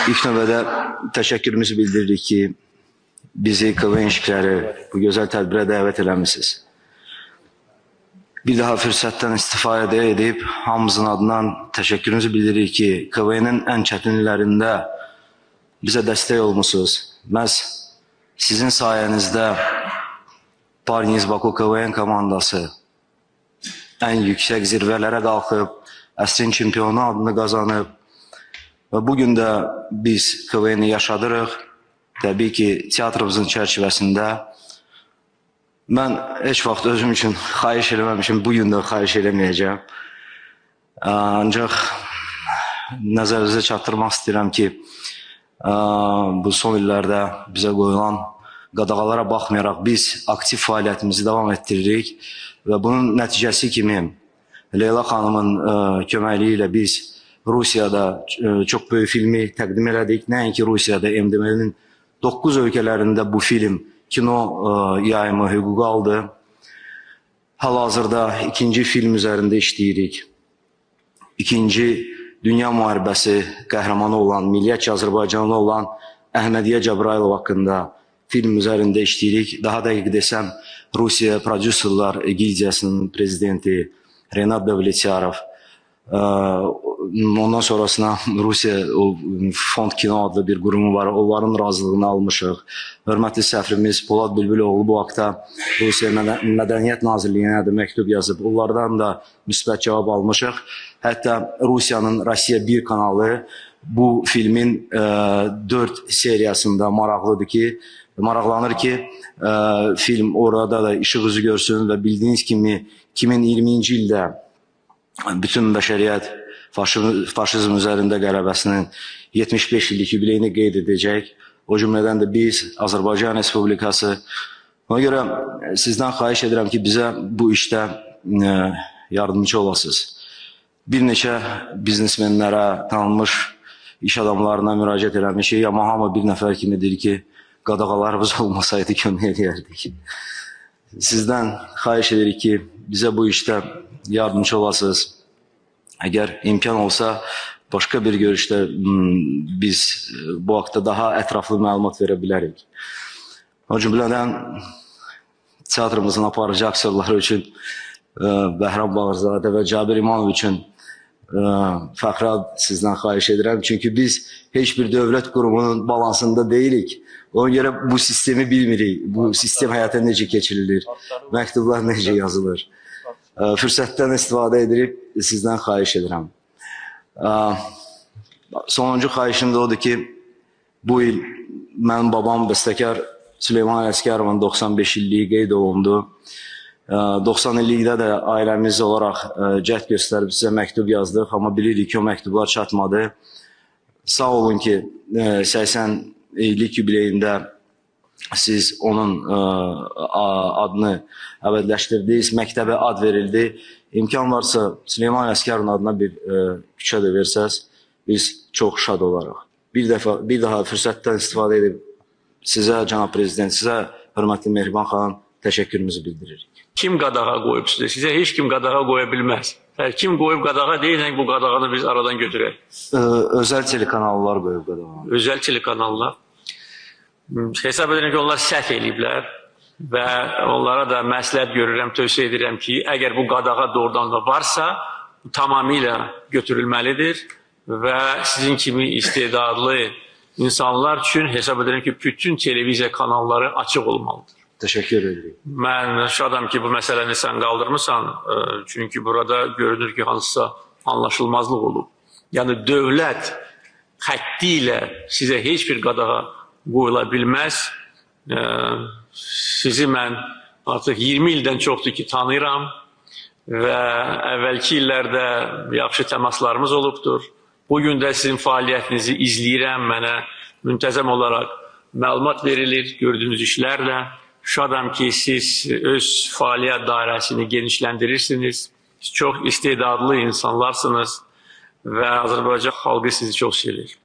İlk növbədə təşəkkürümüzü bildiririk ki, bizi KVN işçiləri bu gözəl tədbirə dəvət eləmişsiniz. Bir daha fürsətdən istifadə edib hamımızın adından təşəkkürümüzü bildiririk ki, KVN-in ən çətin illərində bizə dəstək olmusunuz. Məhz sizin sayənizdə Parniz Baku KVN komandası ən yüksək zirvələrə qalxıb, əsrin çempionu adını qazanıb və bugün də biz KVN-i yaşadırıq. Təbii ki, teatrımızın çərçivəsində mən heç vaxt özüm üçün xahiş eləməmişim, bugün də xahiş eləməyəcəm. Ancaq nəzərinizə çatdırmaq istəyirəm ki, bu son illərdə bizə qoyulan qadağalara baxmayaraq biz aktiv fəaliyyətimizi davam etdiririk və bunun nəticəsi kimi Leyla xanımın köməkliyi ilə biz Rusiyada çox böyük filmi təqdim elədik. Nəinki Rusiyada, MDM-nin 9 ölkələrində bu film kino yayımı hüququ aldı. Hal-hazırda ikinci film üzərində işləyirik. İkinci Dünya müharibəsi qəhrəmanı olan, Milliyyətçi Azərbaycanlı olan Əhmədiyyə Cəbrailov haqqında film üzərində işləyirik. Daha dəqiq desəm, Rusiya Prodüserlər Gildiyasının prezidenti Renat Davletyarov. Ondan sonrasına Rusiya Fond Kino adlı bir qurumu var. Onların razılığını almışıq. Hörmətli səfirimiz Polad Bülbüloğlu bu haqda Rusiya Mədəniyyət Nazirliyinə də məktub yazıb. Onlardan da müsbət cavab almışıq. Hətta Rusiyanın Rusiya 1 kanalı bu filmin 4 seriyasında maraqlanır ki, film orada da işıq üzü görsün və bildiyiniz kimi 2020-ci ildə bütün bəşəriyyət faşizm üzərində qələbəsinin 75 illik yubileyini qeyd edəcək. O cümlədən də biz, Azərbaycan Respublikası. Ona görə sizdən xahiş edirəm ki, bizə bu işdə yardımcı olasınız. Bir neçə biznesmenlərə, tanınmış iş adamlarına müraciət eləmişik, amma hamı bir nəfər kimi deyir ki, qadağalarımız olmasaydı kömək edərdik. Sizdən xahiş edirik ki, bizə bu işdə yardımcı olasınız. Əgər imkan olsa, başqa bir görüşdə biz bu haqda daha ətraflı məlumat verə bilərik. O cümlədən teatrımızın aparıcı aktyorları üçün Bəhram Bağırzadə və Cabir İmanov üçün fəxrə sizdən xahiş edirəm. Çünki biz heç bir dövlət qurumunun balansında deyilik. Ona görə bu sistemi bilmirik. Bu sistem həyata necə keçirilir, məktublar necə yazılır. Fürsətdən istifadə edib sizdən xahiş edirəm. Sonuncu xahişim də odur ki, bu il mənim babam bəstəkar Süleyman Ələsgərovun 95 illiyi qeyd olundu. 90 illikdə də ailəmiz olaraq cəhd göstərib sizə məktub yazdıq, amma bilirik ki, o məktublar çatmadı. Sağ olun ki, 80 illik yubileyində siz onun adını əbədiləşdirdiniz, məktəbə ad verildi. İmkan varsa Süleyman Ələsgərovun adına bir küçə də versəz, biz çox şad olarıq. Bir daha fürsətdən istifadə edib sizə, cənab prezident, sizə hörmətli Mehriban xanım təşəkkürümüzü bildiririk. Kim qadağa qoyub sizə? Sizə heç kim qadağa qoya bilməz. Kim qoyub qadağa deyilən bu qadağanı biz aradan götürək. Özəl telekanallar qoyub qadağa. Özəl telekanallar. Hesab edirəm ki, onlar səhv eləyiblər və onlara da məsləhət görürəm, tövsiyə edirəm ki, əgər bu qadağa doğrudan da varsa, tamamilə götürülməlidir və sizin kimi istedadlı insanlar üçün hesab edirəm ki, bütün televiziya kanalları açıq olmalıdır. Təşəkkür edirik. Mən şadam ki, bu məsələni sən qaldırmısan, çünki burada görünür ki, hansısa anlaşılmazlıq olub. Yəni, dövlət xətti ilə sizə heç bir qadağa qoyula bilməz. Sizi mən artıq 20 ildən çoxdur ki, tanıyıram və əvvəlki illərdə yaxşı təmaslarımız olubdur. Bugün də sizin fəaliyyətinizi izləyirəm, mənə müntəzəm olaraq məlumat verilir gördüyünüz işlərlə. Şadam ki, siz öz fəaliyyət dairəsini genişləndirirsiniz. Siz çox istedadlı insanlarsınız və Azərbaycan xalqı sizi çox sevir.